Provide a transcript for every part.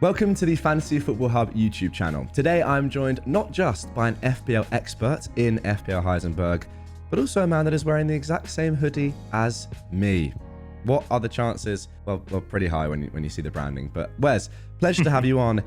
Welcome to the Fantasy Football Hub YouTube channel. Today I'm joined not just by an FPL expert in FPL Heisenberg, but also a man that is wearing the exact same hoodie as me. What are the chances? Well, pretty high when you see the branding. But Wes, pleasure to have you on.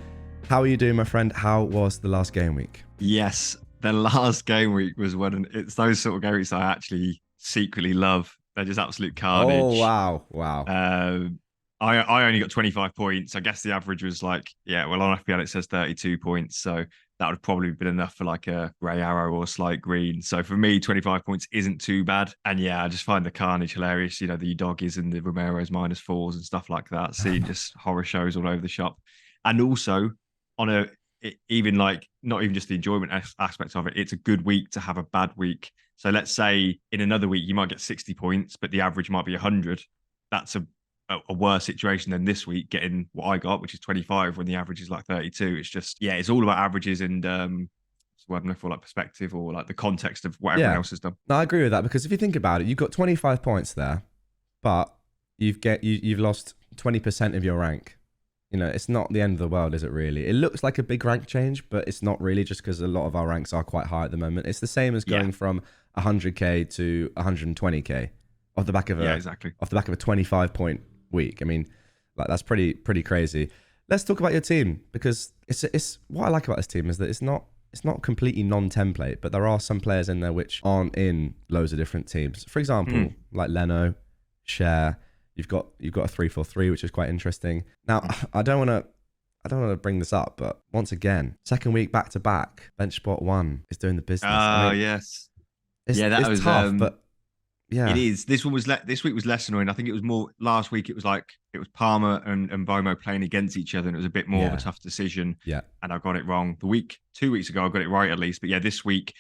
How are you doing, my friend? How was the last game week? Yes, the last game week was it's those sort of game weeks I actually secretly love. They're just absolute carnage. Oh, wow. I only got 25 points. I guess the average was on FPL it says 32 points. So that would probably been enough for like a grey arrow or a slight green. So for me, 25 points isn't too bad. And yeah, I just find the carnage hilarious. You know, the doggies and the Romero's -4s and stuff like that. Seeing just horror shows all over the shop. And also on not even just the enjoyment aspect of it, it's a good week to have a bad week. So let's say in another week, you might get 60 points, but the average might be 100. That's a worse situation than this week getting what I got, which is 25 when the average is like 32. It's just, yeah, it's all about averages and I don't know for like perspective or like the context of what everyone else has done. No, I agree with that because if you think about it, you've got 25 points there, but you've lost 20% of your rank. You know, it's not the end of the world, is it really? It looks like a big rank change, but it's not really, just because a lot of our ranks are quite high at the moment. It's the same as going from 100k to 120k off the back of a 25 point week. I mean, like that's pretty crazy. Let's talk about your team, because it's what I like about this team is that it's not completely non-template, but there are some players in there which aren't in loads of different teams. For example, like Leno, Cher. You've got a 3-4-3, which is quite interesting. Now, I don't want to bring this up, but once again, second week back to back, bench spot 1 is doing the business. Yes. That was tough, but yeah, it is. This week was less annoying. I think it was more last week. It was Palmer and Bomo playing against each other, and it was a bit more of a tough decision. Yeah, and I got it wrong. 2 weeks ago, I got it right at least. But yeah, this week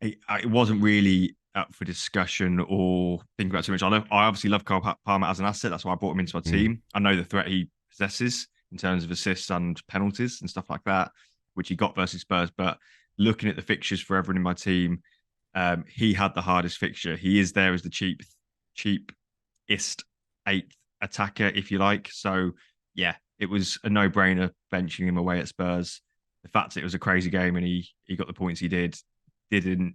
it wasn't really up for discussion or think about too much. I obviously love Cole Palmer as an asset. That's why I brought him into my team. I know the threat he possesses in terms of assists and penalties and stuff like that, which he got versus Spurs. But looking at the fixtures for everyone in my team, he had the hardest fixture. He is there as the cheapest 8th attacker, if you like. So yeah, it was a no-brainer benching him away at Spurs. The fact that it was a crazy game and he got the points he didn't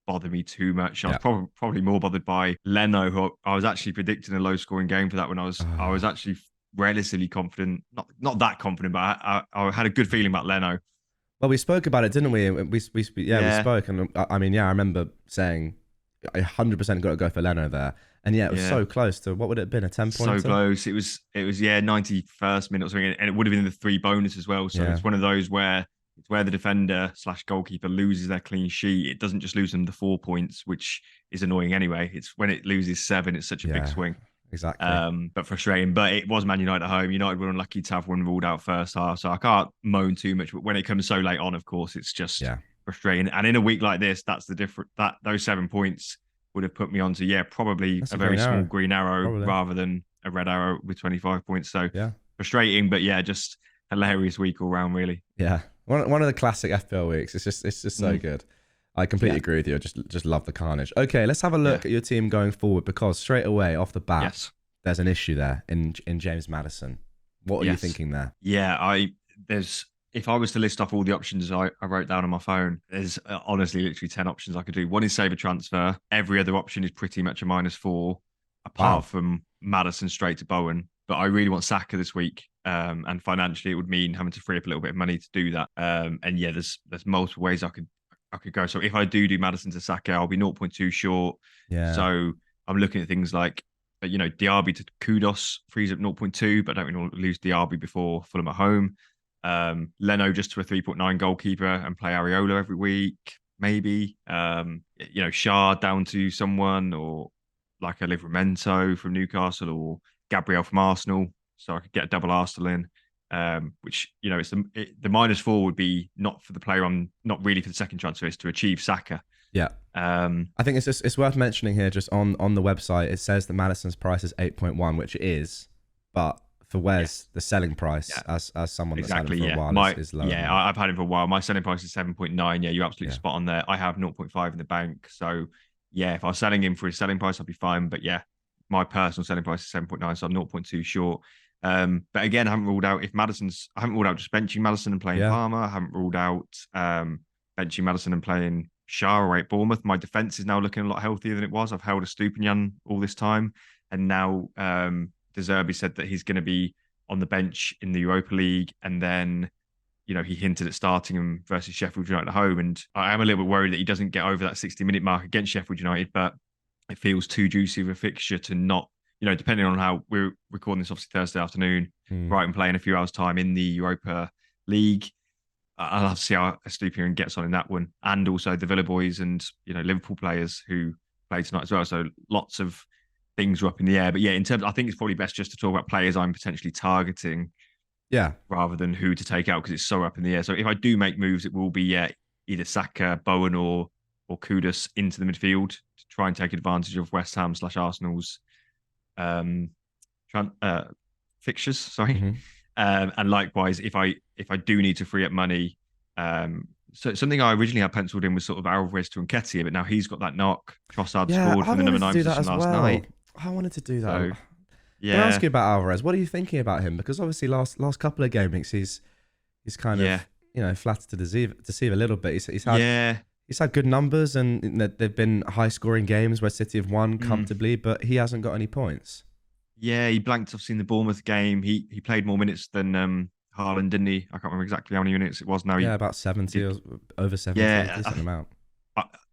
bother me too much. I was probably more bothered by Leno, who I was actually predicting a low-scoring game for that when I was actually relatively confident, not that confident, but I had a good feeling about Leno. Well, we spoke about it, didn't we? We spoke, and I remember saying I 100% got to go for Leno there, and it was so close to what would it have been, a 10-pointer? So close. It was 91st minute or something, and it would have been the 3 bonus as well. So it's one of those where the defender / goalkeeper loses their clean sheet. It doesn't just lose them the 4 points, which is annoying anyway. It's when it loses 7, it's such a big swing. Exactly. But frustrating. But it was Man United at home. United were unlucky to have one ruled out first half, so I can't moan too much. But when it comes so late on, of course, it's just frustrating. And in a week like this, that's the different. Those 7 points would have put me onto probably a very small green arrow rather than a red arrow with 25 points. So frustrating, but just hilarious week all round, really. Yeah. One of the classic FPL weeks. It's just so good. I completely agree with you. I just love the carnage. Okay, let's have a look at your team going forward, because straight away off the bat, there's an issue there in James Maddison. What are you thinking there? Yeah, if I was to list off all the options I wrote down on my phone, there's honestly literally 10 options I could do. One is save a transfer. Every other option is pretty much a -4, apart from Maddison straight to Bowen. But I really want Saka this week. And financially, it would mean having to free up a little bit of money to do that. There's multiple ways I could go. So if I do Maddison to Saka, I'll be 0.2 short. Yeah. So I'm looking at things like, Diaby to Kudos frees up 0.2, but I don't want to lose Diaby before Fulham at home. Leno just to a 3.9 goalkeeper and play Areola every week, maybe. Shah down to someone, or like a Livramento from Newcastle, or Gabriel from Arsenal. So I could get a double Arsenal in, which, it's the -4 would be not for the player not really for the second transfer, is to achieve Saka. Yeah. I think it's worth mentioning here, just on the website, it says that Maddison's price is 8.1, which it is, but for Wes, the selling price as someone that's had him for a while is lower. Yeah, I've had him for a while. My selling price is 7.9. Yeah, you're absolutely spot on there. I have 0.5 in the bank. So yeah, if I was selling him for his selling price, I'd be fine. But yeah, my personal selling price is 7.9, so I'm 0.2 short. But again, I haven't ruled out just benching Madison and playing Yeah. Palmer. I haven't ruled out benching Madison and playing Shah at Bournemouth. My defense is now looking a lot healthier than it was. I've held a Stupinian all this time, and now De Zerbi said that he's going to be on the bench in the Europa League, and then he hinted at starting him versus Sheffield United at home. And I am a little bit worried that he doesn't get over that 60-minute mark against Sheffield United, but it feels too juicy of a fixture to not, depending on how we're recording this, obviously Thursday afternoon, Brighton play in a few hours' time in the Europa League. I'll have to see how Estupiñán gets on in that one. And also the Villa boys and, Liverpool players who play tonight as well. So lots of things are up in the air. But yeah, I think it's probably best just to talk about players I'm potentially targeting. Yeah. Rather than who to take out because it's so up in the air. So if I do make moves, it will be either Saka, Bowen, or Kudus into the midfield to try and take advantage of West Ham / Arsenal's fixtures. Sorry, and likewise, if I do need to free up money, so something I originally had penciled in was sort of Alvarez to Nketiah, but now he's got that knock. Trossard scored from the number 9 position last night. I wanted to do that. So, yeah. Can I ask you about Alvarez? What are you thinking about him? Because obviously last couple of game weeks he's kind of flattered to deceive a little bit. He's had good numbers and they've been high scoring games where City have won comfortably, but he hasn't got any points. Yeah, he blanked obviously in the Bournemouth game. He played more minutes than Haaland, didn't he? I can't remember exactly how many minutes it was now. Yeah, about 70 or over 70. Yeah, decent amount.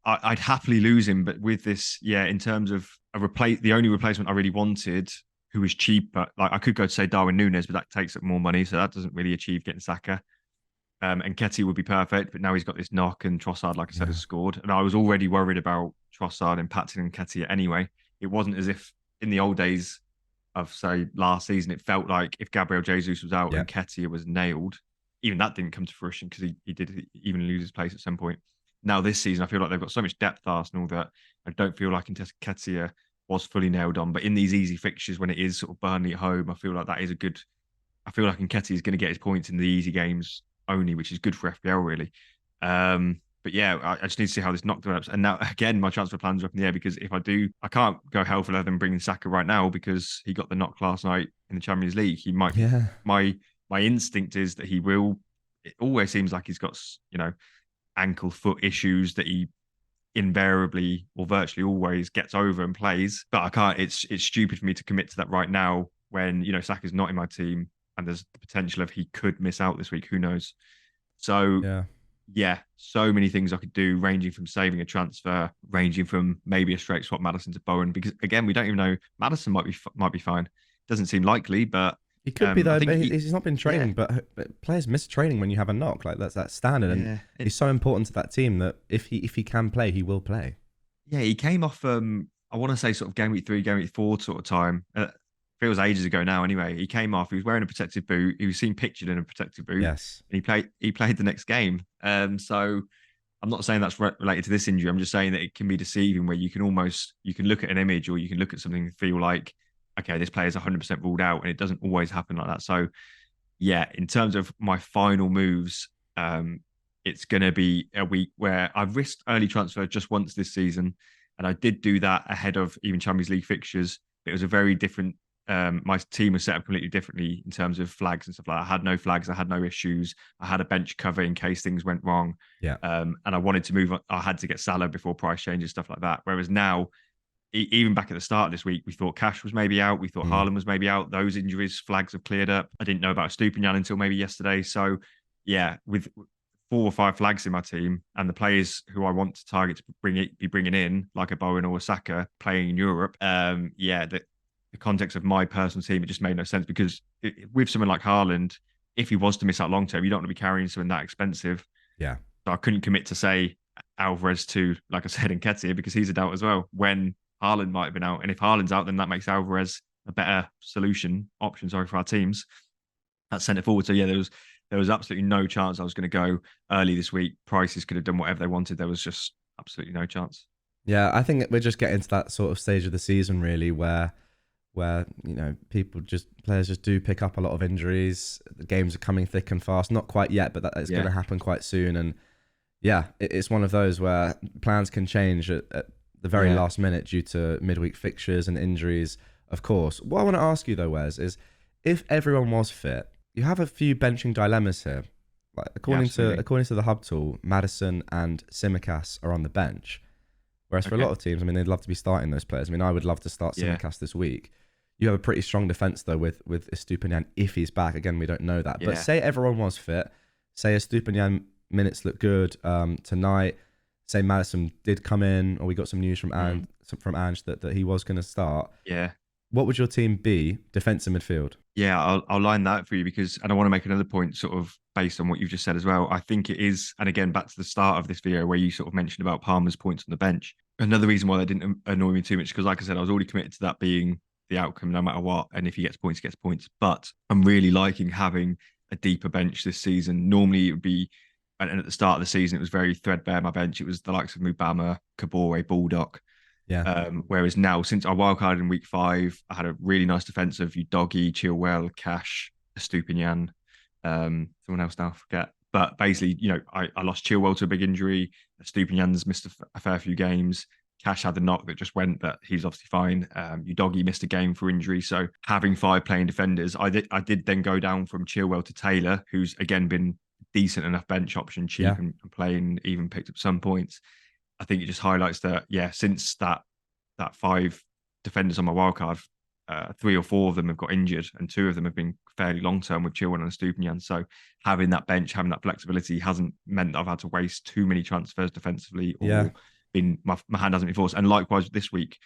I'd happily lose him, but with this, in terms of the only replacement I really wanted, who was cheaper, like I could go to say Darwin Núñez, but that takes up more money, so that doesn't really achieve getting Saka. And Nketiah would be perfect, but now he's got this knock, and Trossard, like I said, has scored. And I was already worried about Trossard impacting Nketiah anyway. It wasn't as if in the old days of, say, last season, it felt like if Gabriel Jesus was out and Nketiah was nailed, even that didn't come to fruition because he did even lose his place at some point. Now this season, I feel like they've got so much depth, Arsenal, that I don't feel like Nketiah was fully nailed on. But in these easy fixtures, when it is sort of Burnley at home, I feel like that is I feel like Nketiah is going to get his points in the easy games only, which is good for FPL, really. But yeah, I just need to see how this knock develops. And now, again, my transfer plans are up in the air because if I do, I can't go hell for leather and bring in Saka right now because he got the knock last night in the Champions League. He might. Yeah. My instinct is that he will. It always seems like he's got, ankle foot issues that he invariably or virtually always gets over and plays. But I can't. It's stupid for me to commit to that right now when Saka's not in my team and there's the potential of he could miss out this week. Who knows? So yeah, so many things I could do, ranging from saving a transfer, ranging from maybe a straight swap Maddison to Bowen. Because again, we don't even know. Maddison might be fine. Doesn't seem likely, but he could be though. But he's not been training. But players miss training when you have a knock. Like that's standard, and he's so important to that team that if he can play, he will play. Yeah, he came off. I want to say sort of game week 3, game week 4 sort of time. Feels ages ago now. Anyway, he came off. He was wearing a protective boot. He was seen pictured in a protective boot. Yes, and he played the next game. So I'm not saying that's related to this injury. I'm just saying that it can be deceiving, where you can look at an image or you can look at something and feel like, okay, this player is 100% ruled out, and it doesn't always happen like that. So yeah, in terms of my final moves, it's going to be a week where I've risked early transfer just once this season, and I did do that ahead of even Champions League fixtures. It was a very different. My team was set up completely differently in terms of flags and stuff like that. I had no flags. I had no issues. I had a bench cover in case things went wrong. Yeah. And I wanted to move. I had to get Salah before price changes, stuff like that. Whereas now, even back at the start of this week, we thought Cash was maybe out. We thought Haaland was maybe out. Those injuries, flags have cleared up. I didn't know about Estupiñán until maybe yesterday. So yeah, with 4 or 5 flags in my team and the players who I want to target to be bringing in, like a Bowen or a Saka playing in Europe, the context of my personal team, it just made no sense because with someone like Haaland, if he was to miss out long term, you don't want to be carrying someone that expensive. Yeah. So I couldn't commit to say Alvarez to, like I said, Nketiah because he's a doubt as well when Haaland might have been out. And if Haaland's out, then that makes Alvarez a better option for our teams. That sent it forward. So yeah, there was absolutely no chance I was going to go early this week. Prices could have done whatever they wanted. There was just absolutely no chance. Yeah, I think we're just getting to that sort of stage of the season really where players just do pick up a lot of injuries. The games are coming thick and fast. Not quite yet, but that is going to happen quite soon. And yeah, it's one of those where plans can change at the very last minute due to midweek fixtures and injuries, of course. What I want to ask you though, Wes, is if everyone was fit, you have a few benching dilemmas here. Like Yeah, absolutely. according to the hub tool, Madison and Simicast are on the bench. Whereas for a Okay. lot of teams, I mean, they'd love to be starting those players. I mean, I would love to start Yeah. Simicast this week. You have a pretty strong defense though with Estupinian if he's back. Again, we don't know that. But Yeah. say everyone was fit, say Estupinian minutes look good tonight. Say Madison did come in, or we got some news from Ange that he was going to start. Yeah. What would your team be, defense and midfield? Yeah, I'll line that for you because, and I want to make another point sort of based on what you've just said as well. I think it is, and again, back to the start of this video where you sort of mentioned about Palmer's points on the bench. Another reason why they didn't annoy me too much, because like I said, I was already committed to that being the outcome no matter what. And if he gets points, he gets points. But I'm really liking having a deeper bench this season. Normally it would be, and at the start of the season, it was very threadbare, my bench. It was the likes of Mubama, Kabore, Baldock. Yeah. Whereas now, since I wildcarded in week 5, I had a really nice defensive. You Doggy, Chilwell, Cash, Estupinian, someone else now, I forget. But basically, I lost Chilwell to a big injury. Estupinian's missed a fair few games. Cash had the knock that just went, but he's obviously fine. Udogi missed a game for injury. So having 5 playing defenders, I did then go down from Chilwell to Taylor, who's again been decent enough bench option, cheap Yeah. and playing, even picked up some points. I think it just highlights that, since that 5 defenders on my wildcard, 3 or 4 of them have got injured, and 2 of them have been fairly long term with Chilwell and Stupinian. So having that bench, having that flexibility hasn't meant that I've had to waste too many transfers defensively, Yeah. or been my hand hasn't been forced. And likewise this week,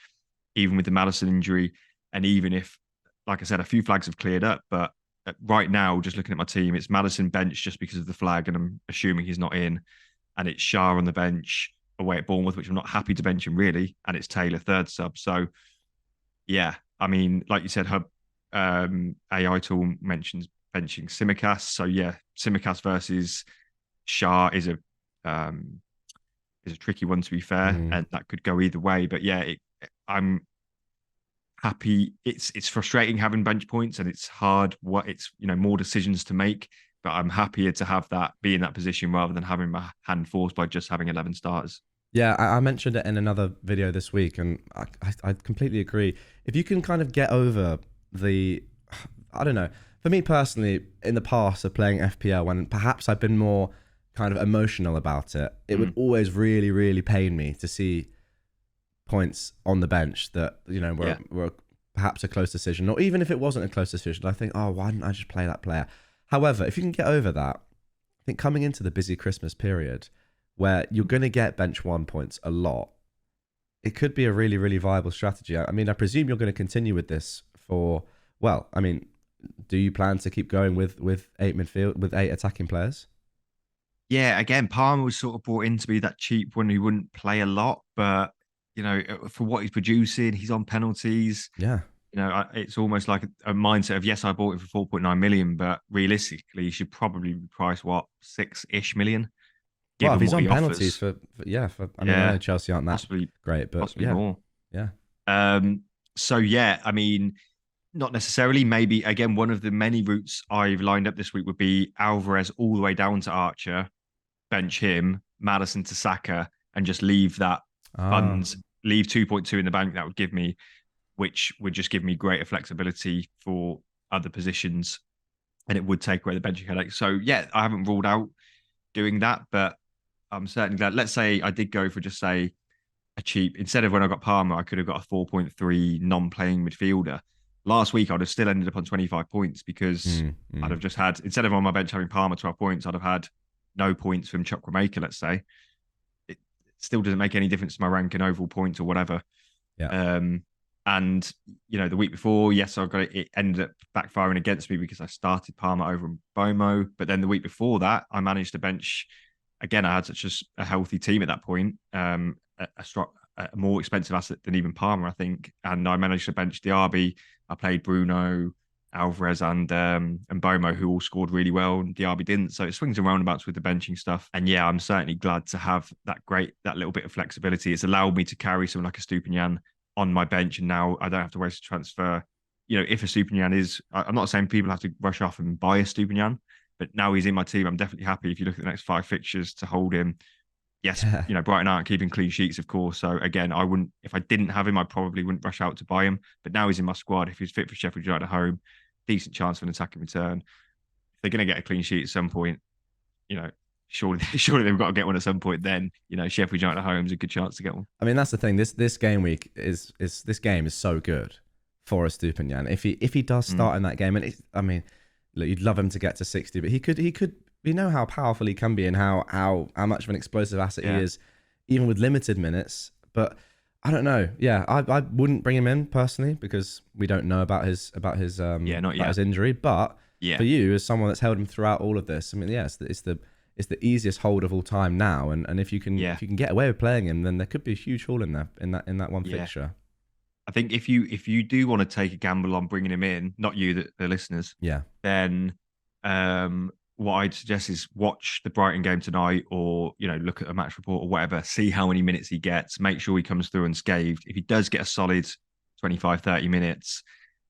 even with the Maddison injury, and even if, like I said, a few flags have cleared up, but right now, just looking at my team, it's Maddison bench just because of the flag, and I'm assuming he's not in, and it's Shah on the bench away at Bournemouth, which I'm not happy to bench him really, and it's Taylor third sub. So yeah, I mean, like you said, Hub AI tool mentions benching Simicast. So yeah, Simicast versus Shah is a tricky one to be fair, Mm. and that could go either way. But yeah, I'm happy. It's frustrating having bench points, and it's hard. It's more decisions to make. But I'm happier to have that, be in that position rather than having my hand forced by just having 11 starters. Yeah, I mentioned it in another video this week, and I completely agree. If you can kind of get over I don't know, for me personally, in the past of playing FPL, when perhaps I've been more kind of emotional about it, it would always really, really pain me to see points on the bench that, were perhaps a close decision, or even if it wasn't a close decision, I think, oh, why didn't I just play that player? However, if you can get over that, I think coming into the busy Christmas period, where you're going to get bench 1 points a lot, it could be a really, really viable strategy. I mean, I presume you're going to continue with this do you plan to keep going with 8 midfield, with 8 attacking players? Yeah, again, Palmer was sort of brought in to be that cheap one who wouldn't play a lot, but for what he's producing, he's on penalties. Yeah. It's almost like a mindset of, yes, I bought it for 4.9 million, but realistically, you should probably price what, 6-ish million, Well, if given he's what on he penalties offers. I mean, I know Chelsea aren't that possibly great, but possibly yeah, more. yeah. So yeah, I mean, not necessarily. Maybe again, one of the many routes I've lined up this week would be Alvarez all the way down to Archer, bench him, Madison to Saka, and just leave that Ah, funds, leave 2.2 in the bank. That would give me, which would just give me greater flexibility for other positions, and it would take away the benching headache. So yeah, I haven't ruled out doing that, but I'm certainly glad. Let's say I did go for just say a cheap, instead of when I got Palmer, I could have got a 4.3 non-playing midfielder. Last week, I'd have still ended up on 25 points because I'd have just had, instead of on my bench having Palmer 12 points, I'd have had no points from Chukwuemeka, let's say. It still doesn't make any difference to my rank and overall points or whatever. yeah. And the week before, yes, I got it ended up backfiring against me because I started Palmer over Bomo. But then the week before that, I managed to bench again. I had such a healthy team at that point, a more expensive asset than even Palmer, I think. And I managed to bench Diaby. I played Bruno, Alvarez, and Bomo, who all scored really well, and Diaby didn't. So it swings and roundabouts with the benching stuff. And yeah, I'm certainly glad to have that little bit of flexibility. It's allowed me to carry someone like a Stupinian on my bench, and now I don't have to waste a transfer. If a Stupinian is, I'm not saying people have to rush off and buy a Stupinian, but now he's in my team, I'm definitely happy. If you look at the next 5 fixtures, to hold him. Yes, Yeah. Brighton aren't keeping clean sheets, of course. So again, I wouldn't, if I didn't have him, I probably wouldn't rush out to buy him. But now he's in my squad. If he's fit for Sheffield United at home, decent chance of an attacking return. If they're going to get a clean sheet at some point, you know, surely they've got to get one at some point. Then Sheffield United at home is a good chance to get one. I mean, that's the thing. This game week is this game is so good for Estupinian. If he does start in that game, and I mean, look, you'd love him to get to 60, but he could. We know how powerful he can be and how much of an explosive asset he is, even with limited minutes. But I don't know. Yeah, I wouldn't bring him in personally because we don't know about his his injury. But for you, as someone that's held him throughout all of this, I mean, yes, it's the easiest hold of all time now. And if you can get away with playing him, then there could be a huge haul in there in that one fixture. I think if you do want to take a gamble on bringing him in, not you, the listeners, then what I'd suggest is watch the Brighton game tonight, or look at a match report or whatever, see how many minutes he gets, make sure he comes through unscathed. If he does get a solid 25, 30 minutes,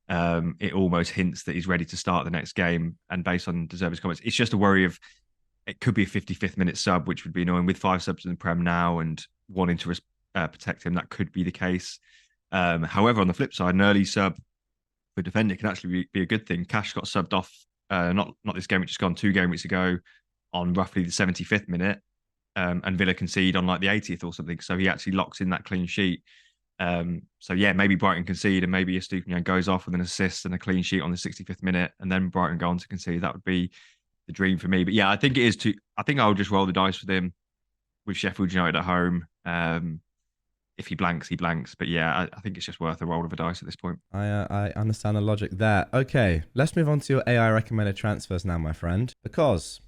it almost hints that he's ready to start the next game. And based on De Zerbi's comments, it's just a worry of it could be a 55th minute sub, which would be annoying. With 5 subs in the Prem now and wanting to protect him, that could be the case. However, on the flip side, an early sub for defender can actually be a good thing. Cash got subbed off, not this game, which has gone 2 game weeks ago, on roughly the 75th minute, and Villa concede on like the 80th or something. So he actually locks in that clean sheet. So yeah, maybe Brighton concede and maybe Estupinian goes off with an assist and a clean sheet on the 65th minute, and then Brighton go on to concede. That would be the dream for me. But yeah, I think it is too. I think I'll just roll the dice with him with Sheffield United at home. If he blanks, he blanks. But yeah, I think it's just worth a roll of a dice at this point. I understand the logic there. Okay, let's move on to your AI recommended transfers now, my friend. Because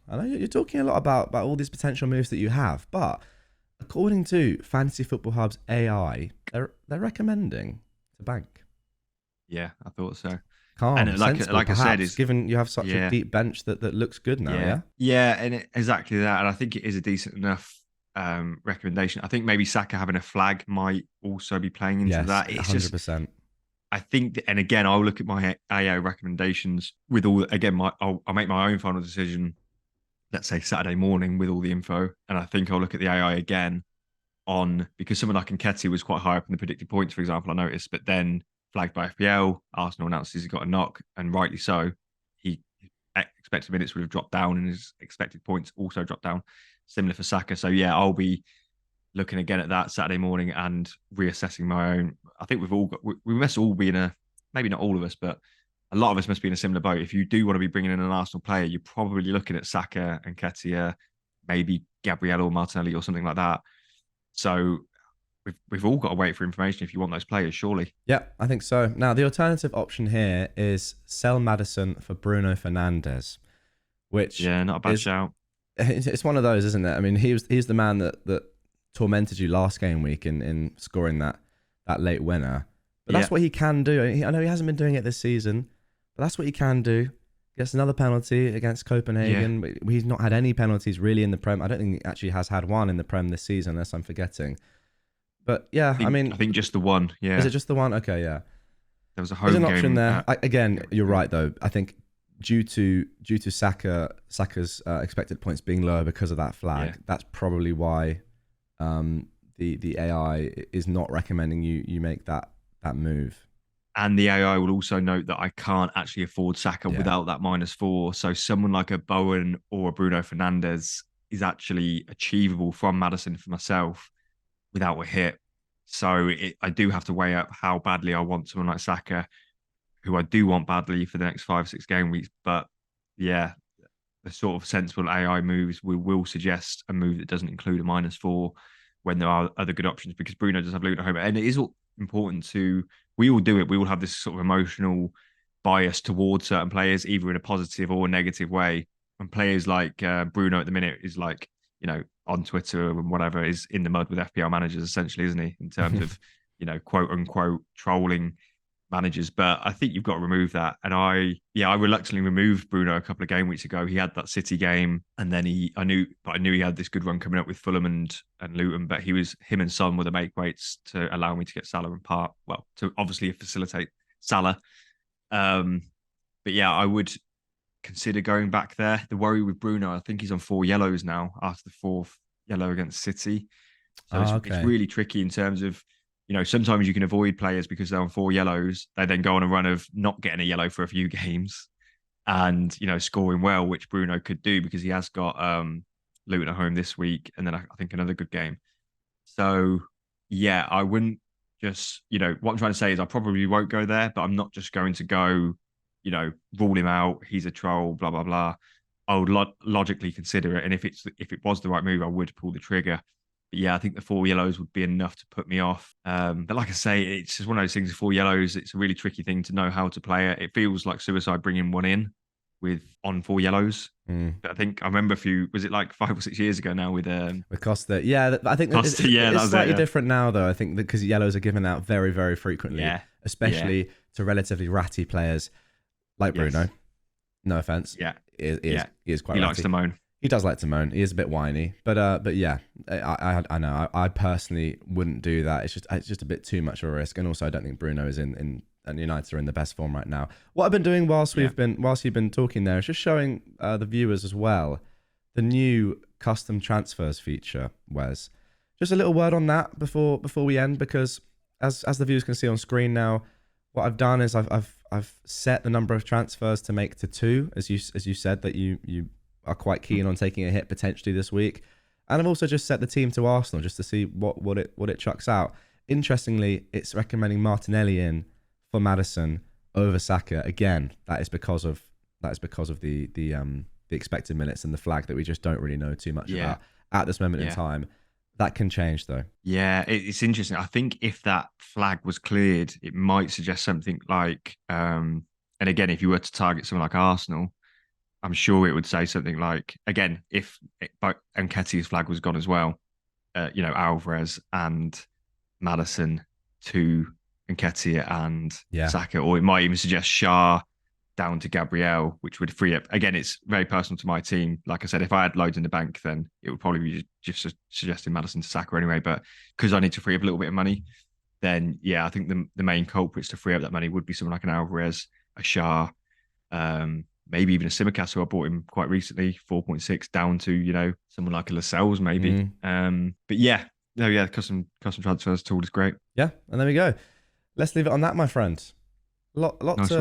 I know you're talking a lot about all these potential moves that you have, but according to Fantasy Football Hub's AI, they're recommending to bank. Yeah, I thought so. Calm, and like I said, is given you have such a deep bench that looks good now. Yeah, and exactly that. And I think it is a decent enough recommendation. I think maybe Saka having a flag might also be playing into that. It's 100%. Just, I think, and again, I'll look at my AO recommendations with all. Again, I'll make my own final decision. Let's say Saturday morning with all the info, and I think I'll look at the AI again because someone like Nketiah was quite high up in the predicted points, for example. I noticed, but then flagged by FPL, Arsenal announces he got a knock, and rightly so. He expected minutes would have dropped down, and his expected points also dropped down. Similar for Saka. So yeah, I'll be looking again at that Saturday morning and reassessing my own. I think we must all be in a, maybe not all of us, but a lot of us must be in a similar boat. If you do want to be bringing in an Arsenal player, you're probably looking at Saka and Nketiah, maybe Gabriel or Martinelli or something like that. So we've all got to wait for information if you want those players, surely. Yeah, I think so. Now, the alternative option here is sell Maddison for Bruno Fernandes, which not a bad shout. It's one of those, isn't it? I mean, he's the man that tormented you last game week in scoring that late winner. But that's what he can do. I know he hasn't been doing it this season, but that's what he can do. Gets another penalty against Copenhagen. Yeah. He's not had any penalties really in the Prem. I don't think he actually has had one in the Prem this season, unless I'm forgetting. But yeah, I think just the one. Yeah, is it just the one? Okay, yeah. There was a home There's an option there. Again, you're right though. I think due to Saka's expected points being lower because of that flag, that's probably why the AI is not recommending you make that move. And the AI will also note that I can't actually afford Saka without that -4. So someone like a Bowen or a Bruno Fernandes is actually achievable from Maddison for myself without a hit. So I do have to weigh up how badly I want someone like Saka, who I do want badly for the next 5-6 game weeks. But yeah, the sort of sensible AI moves will suggest a move that doesn't include a -4 when there are other good options, because Bruno does have Luton at home. And it is important we all do it. We all have this sort of emotional bias towards certain players, either in a positive or a negative way. And players like Bruno at the minute is like, on Twitter and whatever, is in the mud with FPL managers, essentially, isn't he? In terms of, quote unquote trolling managers. But I think you've got to remove that. And I reluctantly removed Bruno a couple of game weeks ago. He had that City game, and then I knew he had this good run coming up with Fulham and Luton. But him and Son were the make weights to allow me to get Salah and Part. Well, to obviously facilitate Salah. But yeah, I would consider going back there. The worry with Bruno, I think he's on 4 yellows now after the 4th yellow against City. So it's really tricky in terms of sometimes you can avoid players because they're on 4 yellows. They then go on a run of not getting a yellow for a few games and, scoring well, which Bruno could do because he has got Luton at home this week. And then I think another good game. So, yeah, I wouldn't just, what I'm trying to say is I probably won't go there, but I'm not just going to go, rule him out. He's a troll, blah, blah, blah. I would logically consider it. And if it was the right move, I would pull the trigger. But yeah, I think the 4 yellows would be enough to put me off. But like I say, it's just one of those things. 4 yellows, it's a really tricky thing to know how to play it. It feels like suicide bringing one in on 4 yellows. But I think I remember was it like 5 or 6 years ago now with Costa? Yeah, I think Costa, it's slightly different now though. I think because yellows are given out very, very frequently, especially to relatively ratty players like Bruno. No offense. Yeah, he is quite. He likes to moan. He does like to moan. He is a bit whiny, but yeah, I know. I personally wouldn't do that. It's just a bit too much of a risk, and also I don't think Bruno is in and United are in the best form right now. What I've been doing whilst you've been talking there is just showing the viewers as well the new custom transfers feature. Wes, just a little word on that before we end, because as the viewers can see on screen now, what I've done is I've set the number of transfers to make to 2, as you said that you are quite keen on taking a hit potentially this week, and I've also just set the team to Arsenal just to see what it chucks out. Interestingly, it's recommending Martinelli in for MADDISON over Saka. Again, that is because of the expected minutes and the flag that we just don't really know too much about at this moment in time. That can change though. Yeah, it's interesting. I think if that flag was cleared, it might suggest something like, and again, if you were to target someone like Arsenal, I'm sure it would say something like, again, if Nketiah's flag was gone as well, Alvarez and MADDISON to Nketiah and Saka, or it might even suggest Shah down to Gabriel, which would free up. Again, it's very personal to my team. Like I said, if I had loads in the bank, then it would probably be just suggesting MADDISON to Saka anyway. But because I need to free up a little bit of money, then I think the main culprits to free up that money would be someone like an Alvarez, a Shah, maybe even a Simicast, who I bought him quite recently, 4.6, down to someone like a Lascelles maybe. But custom transfers tool is great. Yeah, and there we go. Let's leave it on that, my friend. A lot to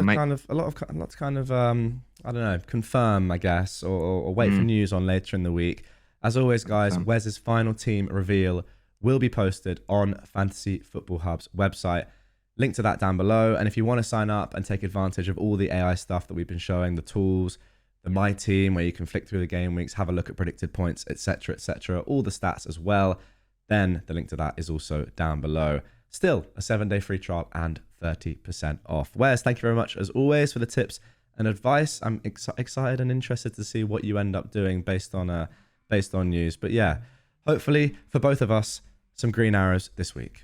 I don't know, confirm, I guess, or wait for news on later in the week. As always, guys, Wes's final team reveal will be posted on Fantasy Football Hub's website. Link to that down below. And if you want to sign up and take advantage of all the AI stuff that we've been showing, the tools, the My Team, where you can flick through the game weeks, have a look at predicted points, etc., all the stats as well, then the link to that is also down below. Still, a 7-day free trial and 30% off. Wes, thank you very much, as always, for the tips and advice. I'm excited and interested to see what you end up doing based on news. But yeah, hopefully for both of us, some green arrows this week.